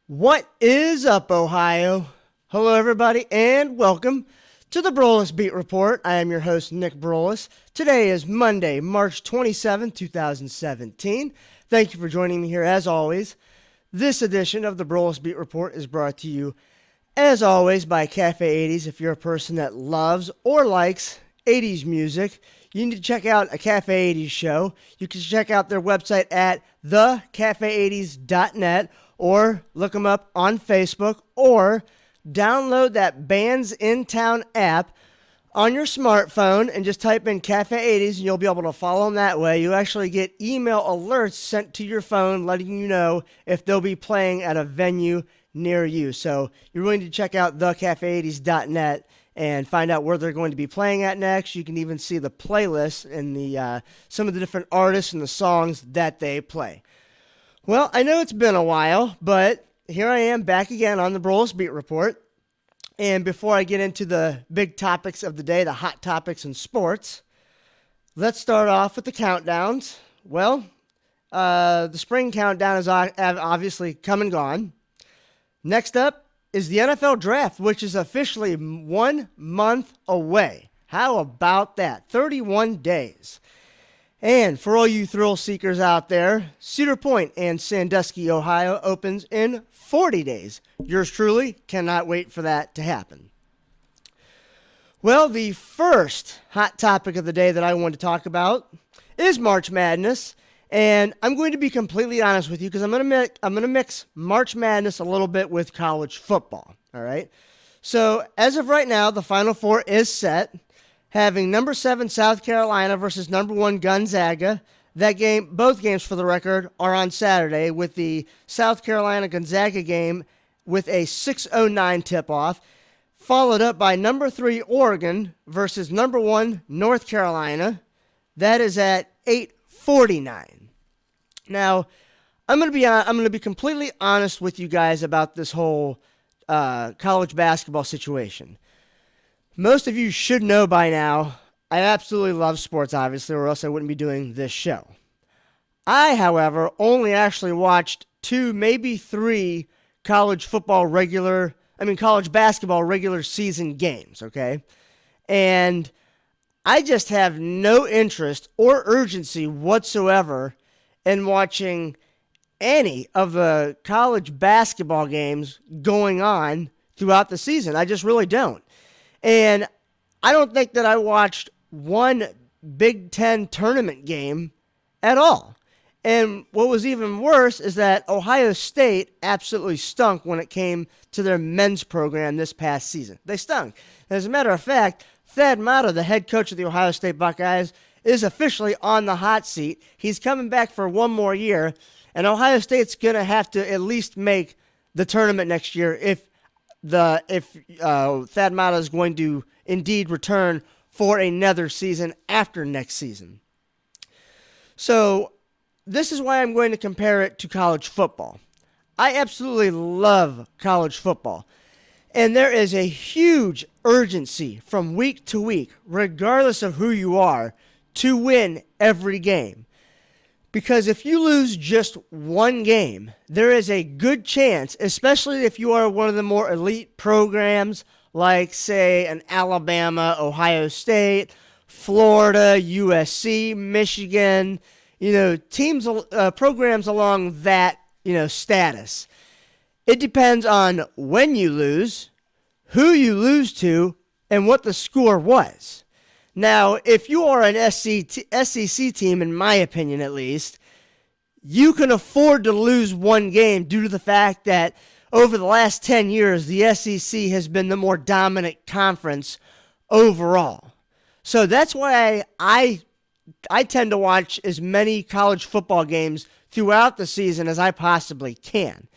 What is up, Ohio? Hello, everybody, and welcome to the Broulis Beat Report. I am your host, Nick Broulis. Today is Monday, March 27, 2017. Thank you for joining me here, as always. This edition of the Broulis Beat Report is brought to you, as always, by Cafe 80s. If you're a person that loves or likes 80s music, you need to check out a Cafe 80s show. You can check out their website at thecafe80s.net, or look them up on Facebook, or download that Bands in Town app on your smartphone and just type in Cafe 80s and you'll be able to follow them that way. You actually get email alerts sent to your phone letting you know if they'll be playing at a venue near you. So you're going to check out thecafe80s.net and find out where they're going to be playing at next. You can even see the playlist and the some of the different artists and the songs that they play. Well, I know it's been a while, but here I am back again on the Broulis Beat Report. And before I get into the big topics of the day, the hot topics in sports, let's start off with the countdowns. Well, the spring countdown is obviously come and gone. Next up is the NFL Draft, which is officially 1 month away. How about that? 31 days. And for all you thrill seekers out there, Cedar Point and Sandusky, Ohio opens in 40 days. Yours truly cannot wait for that to happen. Well, the first hot topic of the day that I want to talk about is March Madness. And I'm going to be completely honest with you because I'm going to mix March Madness a little bit with college football. All right. So as of right now, the Final Four is set, having number 7 South Carolina versus number 1 Gonzaga. That game, both games for the record, are on Saturday, with the South Carolina-Gonzaga game with a 6:09 tip-off, followed up by number 3 Oregon versus number 1 North Carolina. That is at 8:49. Now, I'm going to be completely honest with you guys about this whole college basketball situation. Most of you should know by now, I absolutely love sports, obviously, or else I wouldn't be doing this show. I, however, only actually watched 2, maybe 3 college basketball regular season games, okay? And I just have no interest or urgency whatsoever in watching any of the college basketball games going on throughout the season. I just really don't. And I don't think that I watched one Big Ten tournament game at all. And what was even worse is that Ohio State absolutely stunk when it came to their men's program this past season. They stunk. As a matter of fact, Thad Matta, the head coach of the Ohio State Buckeyes, is officially on the hot seat. He's coming back for one more year, and Ohio State's going to have to at least make the tournament next year if Thad Matta is going to indeed return for another season after next season. So this is why I'm going to compare it to college football. I absolutely love college football. And there is a huge urgency from week to week, regardless of who you are, to win every game. Because if you lose just one game, there is a good chance, especially if you are one of the more elite programs, like, say, an Alabama, Ohio State, Florida, USC, Michigan, teams, programs along that, status. It depends on when you lose, who you lose to, and what the score was. Now, if you are an SEC team, in my opinion at least, you can afford to lose one game due to the fact that over the last 10 years, the SEC has been the more dominant conference overall. So that's why I tend to watch as many college football games throughout the season as I possibly can.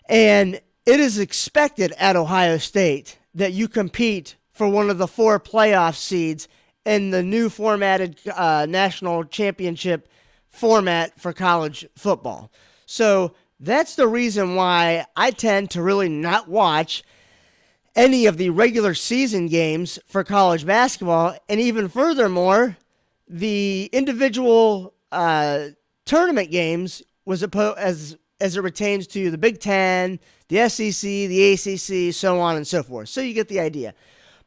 And it is expected at Ohio State that you compete for one of the 4 playoff seeds in the new formatted national championship format for college football. So that's the reason why I tend to really not watch any of the regular season games for college basketball, and even furthermore, the individual tournament games was as it pertains to the Big Ten, the SEC, the ACC, so on and so forth. So you get the idea.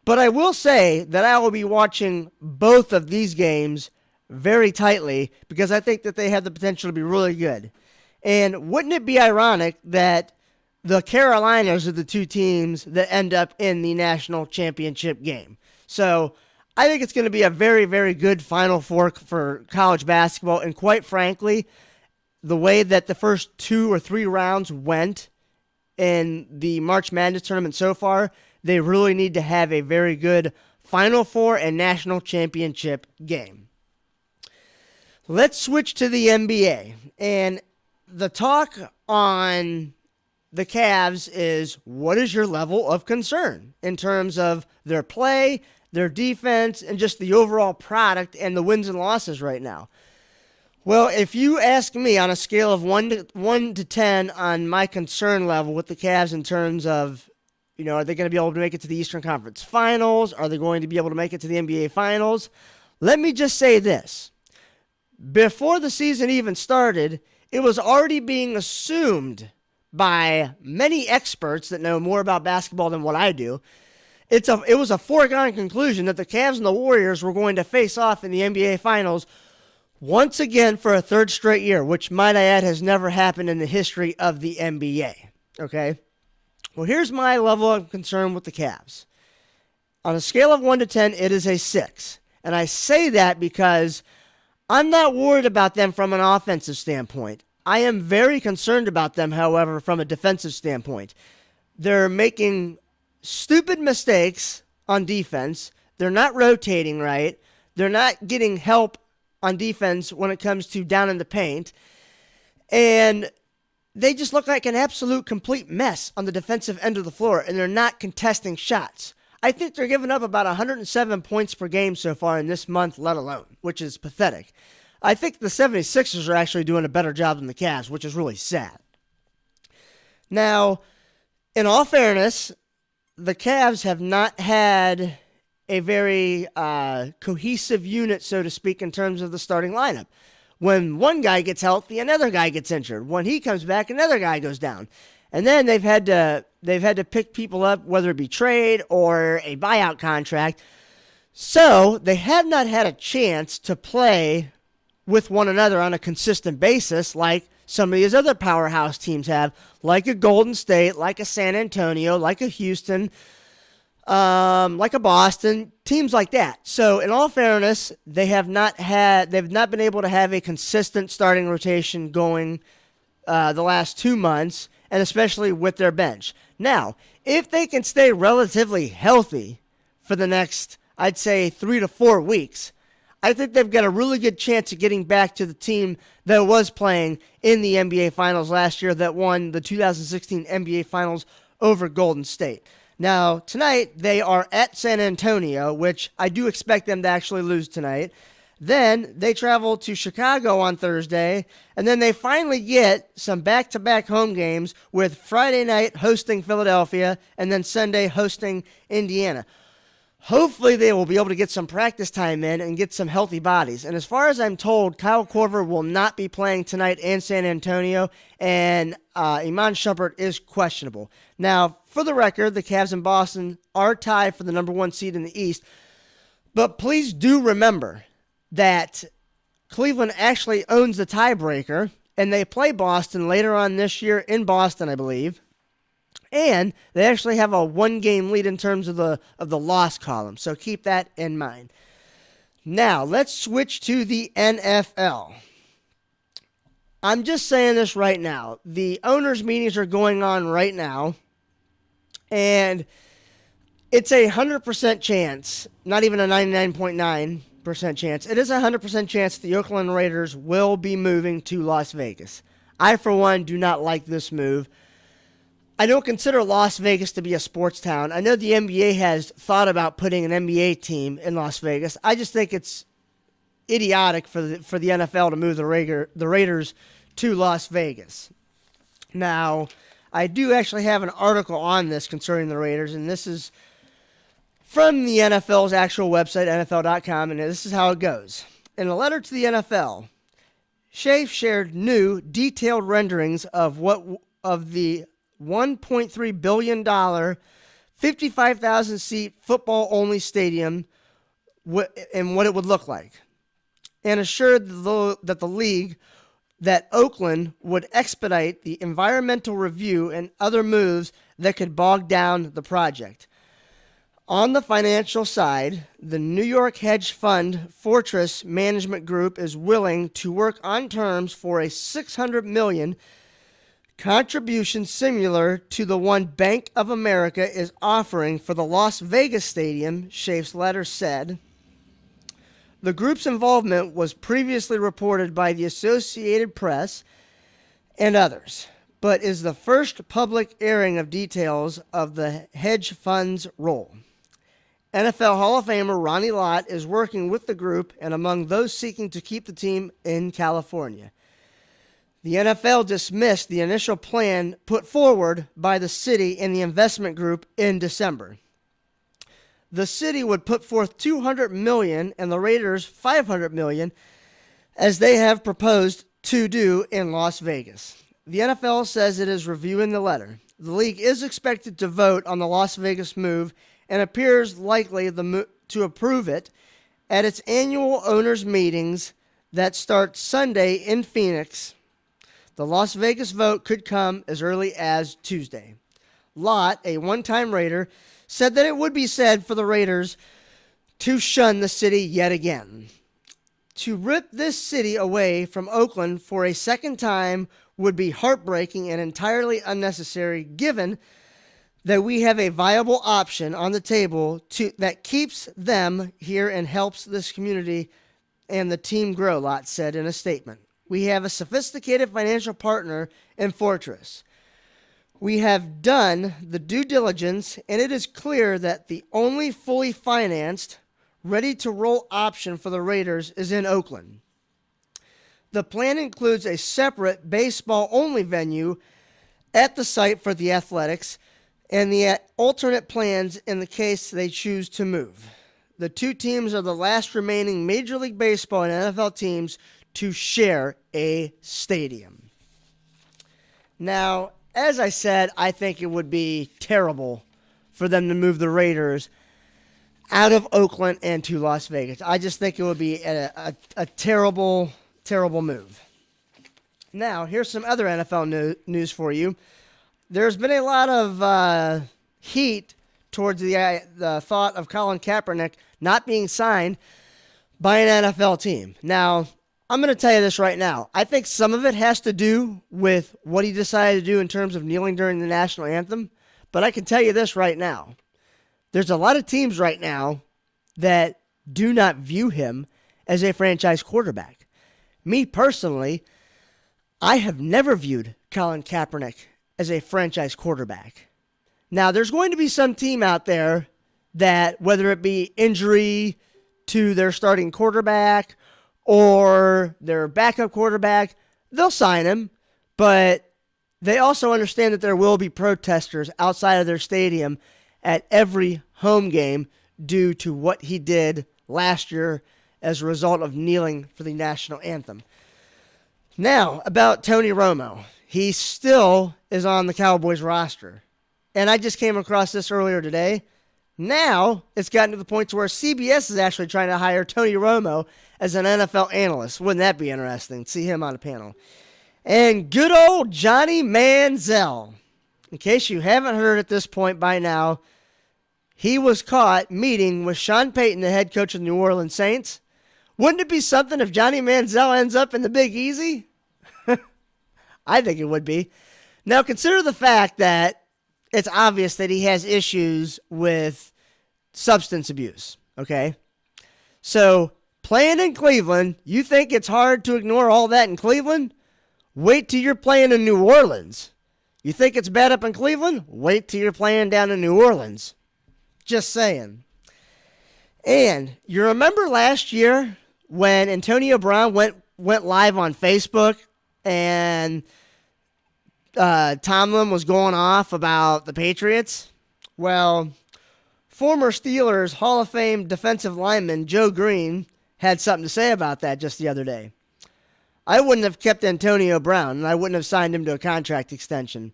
But I will say that I will be watching both of these games very tightly because I think that they have the potential to be really good. And wouldn't it be ironic that the Carolinas are the two teams that end up in the national championship game? So I think it's going to be a very, very good Final Four for college basketball. And quite frankly, the way that the first 2 or 3 rounds went in the March Madness tournament so far, they really need to have a very good Final Four and national championship game. Let's switch to the NBA. And the talk on the Cavs is, what is your level of concern in terms of their play, their defense, and just the overall product and the wins and losses right now? Well, if you ask me on a scale of 1 to 10 on my concern level with the Cavs in terms of, are they going to be able to make it to the Eastern Conference Finals? Are they going to be able to make it to the NBA Finals? Let me just say this. Before the season even started, it was already being assumed by many experts that know more about basketball than what I do. It was a foregone conclusion that the Cavs and the Warriors were going to face off in the NBA Finals once again for a third straight year, which, might I add, has never happened in the history of the NBA. Okay? Well, here's my level of concern with the Cavs. On a scale of 1 to 10, it is a 6. And I say that because I'm not worried about them from an offensive standpoint. I am very concerned about them, however, from a defensive standpoint. They're making stupid mistakes on defense. They're not rotating right. They're not getting help on defense when it comes to down in the paint. And they just look like an absolute complete mess on the defensive end of the floor, and they're not contesting shots. I think they're giving up about 107 points per game so far in this month, let alone, which is pathetic. I think the 76ers are actually doing a better job than the Cavs, which is really sad. Now, in all fairness, the Cavs have not had a very cohesive unit, so to speak, in terms of the starting lineup. When one guy gets healthy, another guy gets injured. When he comes back, another guy goes down. And then they've had to pick people up, whether it be trade or a buyout contract. So they have not had a chance to play with one another on a consistent basis like some of these other powerhouse teams have, like a Golden State, like a San Antonio, like a Houston, like a Boston, teams like that. So in all fairness, they've not been able to have a consistent starting rotation going the last 2 months, and especially with their bench. Now, if they can stay relatively healthy for the next, I'd say, 3 to 4 weeks, I think they've got a really good chance of getting back to the team that was playing in the NBA Finals last year that won the 2016 NBA Finals over Golden State. Now, tonight, they are at San Antonio, which I do expect them to actually lose tonight. Then they travel to Chicago on Thursday, and then they finally get some back-to-back home games with Friday night hosting Philadelphia and then Sunday hosting Indiana. Hopefully they will be able to get some practice time in and get some healthy bodies. And as far as I'm told, Kyle Korver will not be playing tonight in San Antonio, and Iman Shumpert is questionable. Now, for the record, the Cavs and Boston are tied for the number 1 seed in the East, but please do remember that Cleveland actually owns the tiebreaker, and they play Boston later on this year in Boston, I believe. And they actually have a 1-game lead in terms of the loss column, so keep that in mind. Now, let's switch to the NFL. I'm just saying this right now. The owners' meetings are going on right now, and it's a 100% chance, not even a 99.9% chance. It is a 100% chance that the Oakland Raiders will be moving to Las Vegas. I, for one, do not like this move. I don't consider Las Vegas to be a sports town. I know the NBA has thought about putting an NBA team in Las Vegas. I just think it's idiotic for the NFL to move the Raiders to Las Vegas. Now, I do actually have an article on this concerning the Raiders, and this is from the NFL's actual website, NFL.com, and this is how it goes. In a letter to the NFL, Shea shared new, detailed renderings of the $1.3 billion, 55,000-seat football-only stadium and what it would look like, and assured that the league that Oakland would expedite the environmental review and other moves that could bog down the project. On the financial side, the New York hedge fund Fortress Management Group is willing to work on terms for a $600 million contribution similar to the one Bank of America is offering for the Las Vegas Stadium, Schaaf's letter said. The group's involvement was previously reported by the Associated Press and others, but is the first public airing of details of the hedge fund's role. NFL Hall of Famer Ronnie Lott is working with the group and among those seeking to keep the team in California. The NFL dismissed the initial plan put forward by the city and the investment group in December. The city would put forth $200 million and the Raiders $500 million, as they have proposed to do in Las Vegas. The NFL says it is reviewing the letter. The league is expected to vote on the Las Vegas move and appears likely to approve it at its annual owners' meetings that start Sunday in Phoenix. The Las Vegas vote could come as early as Tuesday. Lott, a one-time Raider, said that it would be sad for the Raiders to shun the city yet again. To rip this city away from Oakland for a second time would be heartbreaking and entirely unnecessary, given that we have a viable option on the table that keeps them here and helps this community and the team grow, Lott said in a statement. We have a sophisticated financial partner in Fortress. We have done the due diligence, and it is clear that the only fully financed, ready-to-roll option for the Raiders is in Oakland. The plan includes a separate baseball-only venue at the site for the Athletics and the alternate plans in the case they choose to move. The two teams are the last remaining Major League Baseball and NFL teams to share a stadium. Now, as I said, I think it would be terrible for them to move the Raiders out of Oakland and to Las Vegas. I just think it would be a terrible, terrible move. Now, here's some other NFL news for you. There's been a lot of heat towards the thought of Colin Kaepernick not being signed by an NFL team. Now, I'm going to tell you this right now. I think some of it has to do with what he decided to do in terms of kneeling during the national anthem. But I can tell you this right now. There's a lot of teams right now that do not view him as a franchise quarterback. Me personally, I have never viewed Colin Kaepernick as a franchise quarterback. Now, there's going to be some team out there that, whether it be injury to their starting quarterback or their backup quarterback, they'll sign him, but they also understand that there will be protesters outside of their stadium at every home game due to what he did last year as a result of kneeling for the national anthem. Now, about Tony Romo. He still is on the Cowboys roster. And I just came across this earlier today. Now, it's gotten to the point to where CBS is actually trying to hire Tony Romo as an NFL analyst. Wouldn't that be interesting? See him on a panel. And good old Johnny Manziel. In case you haven't heard at this point by now, he was caught meeting with Sean Payton, the head coach of the New Orleans Saints. Wouldn't it be something if Johnny Manziel ends up in the Big Easy? I think it would be. Now, consider the fact that it's obvious that he has issues with substance abuse, okay? So, playing in Cleveland, you think it's hard to ignore all that in Cleveland? Wait till you're playing in New Orleans. You think it's bad up in Cleveland? Wait till you're playing down in New Orleans. Just saying. And you remember last year when Antonio Brown went live on Facebook and Tomlin was going off about the Patriots. Well, former Steelers Hall of Fame defensive lineman Joe Greene had something to say about that just the other day. I wouldn't have kept Antonio Brown, and I wouldn't have signed him to a contract extension.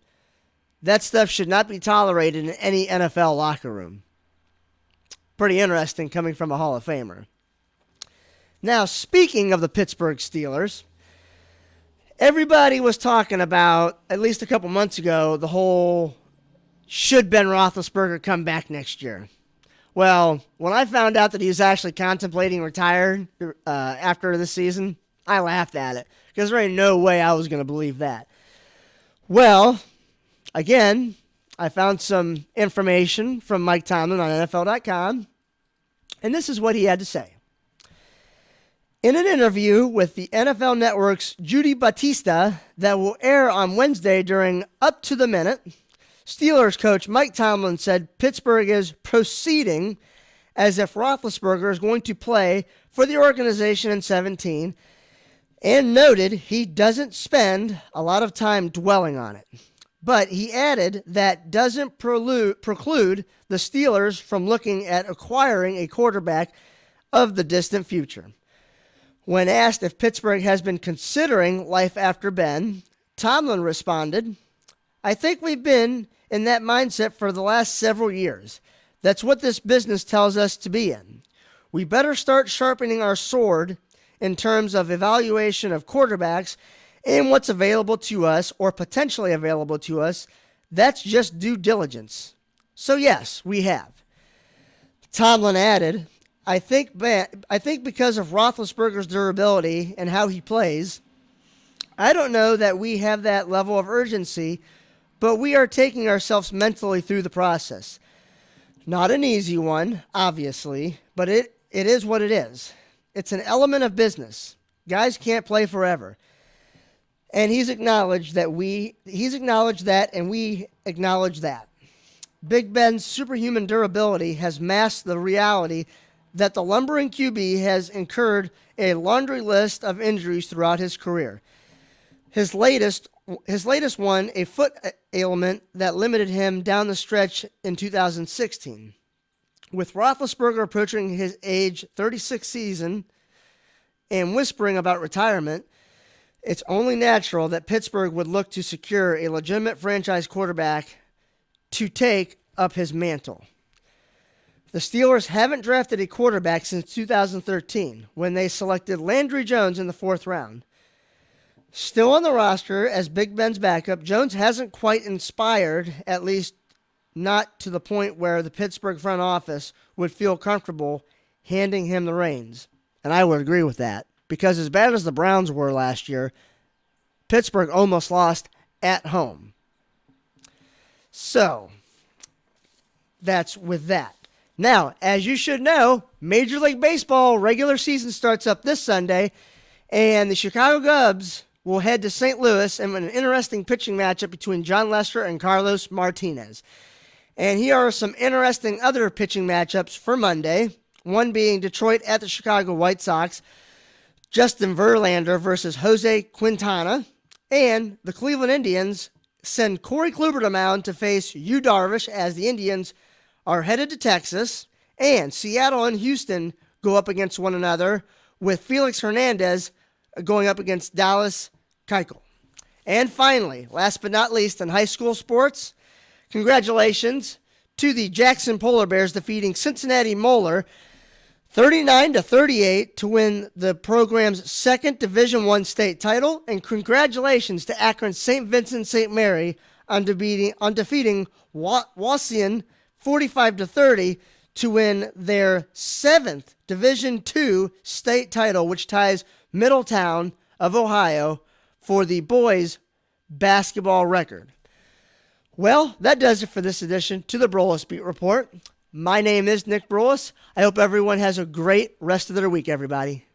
That stuff should not be tolerated in any NFL locker room. Pretty interesting coming from a Hall of Famer. Now, speaking of the Pittsburgh Steelers, everybody was talking about, at least a couple months ago, the whole should Ben Roethlisberger come back next year. Well, when I found out that he was actually contemplating retiring after this season, I laughed at it because there ain't no way I was going to believe that. Well, again, I found some information from Mike Tomlin on NFL.com, and this is what he had to say. In an interview with the NFL Network's Judy Battista that will air on Wednesday during Up to the Minute, Steelers coach Mike Tomlin said Pittsburgh is proceeding as if Roethlisberger is going to play for the organization in 2017, and noted he doesn't spend a lot of time dwelling on it. But he added that doesn't preclude the Steelers from looking at acquiring a quarterback of the distant future. When asked if Pittsburgh has been considering life after Ben, Tomlin responded, "I think we've been in that mindset for the last several years. That's what this business tells us to be in. We better start sharpening our sword in terms of evaluation of quarterbacks and what's available to us or potentially available to us. That's just due diligence." So yes, we have. Tomlin added, I think because of Roethlisberger's durability and how he plays, I don't know that we have that level of urgency, but we are taking ourselves mentally through the process. Not an easy one, obviously, but it is what it is. It's an element of business. Guys can't play forever. And he's acknowledged that, and we acknowledge that. Big Ben's superhuman durability has masked the reality that the lumbering QB has incurred a laundry list of injuries throughout his career. His latest one, a foot ailment that limited him down the stretch in 2016. With Roethlisberger approaching his age 36 season and whispering about retirement, it's only natural that Pittsburgh would look to secure a legitimate franchise quarterback to take up his mantle. The Steelers haven't drafted a quarterback since 2013, when they selected Landry Jones in the 4th round. Still on the roster as Big Ben's backup, Jones hasn't quite inspired, at least not to the point where the Pittsburgh front office would feel comfortable handing him the reins. And I would agree with that, because as bad as the Browns were last year, Pittsburgh almost lost at home. So, that's with that. Now, as you should know, Major League Baseball regular season starts up this Sunday, and the Chicago Cubs will head to St. Louis in an interesting pitching matchup between John Lester and Carlos Martinez. And here are some interesting other pitching matchups for Monday, one being Detroit at the Chicago White Sox, Justin Verlander versus Jose Quintana, and the Cleveland Indians send Corey Kluber to mound to face Yu Darvish as the Indians are headed to Texas, and Seattle and Houston go up against one another, with Felix Hernandez going up against Dallas Keuchel. And finally, last but not least, in high school sports, congratulations to the Jackson Polar Bears defeating Cincinnati Moeller 39-38 to win the program's second Division I state title, and congratulations to Akron St. Vincent St. Mary on defeating Wauseon 45-30 to win their 7th Division II state title, which ties Middletown of Ohio for the boys' basketball record. Well, that does it for this edition to the Broulis Beat Report. My name is Nick Broulis. I hope everyone has a great rest of their week, everybody.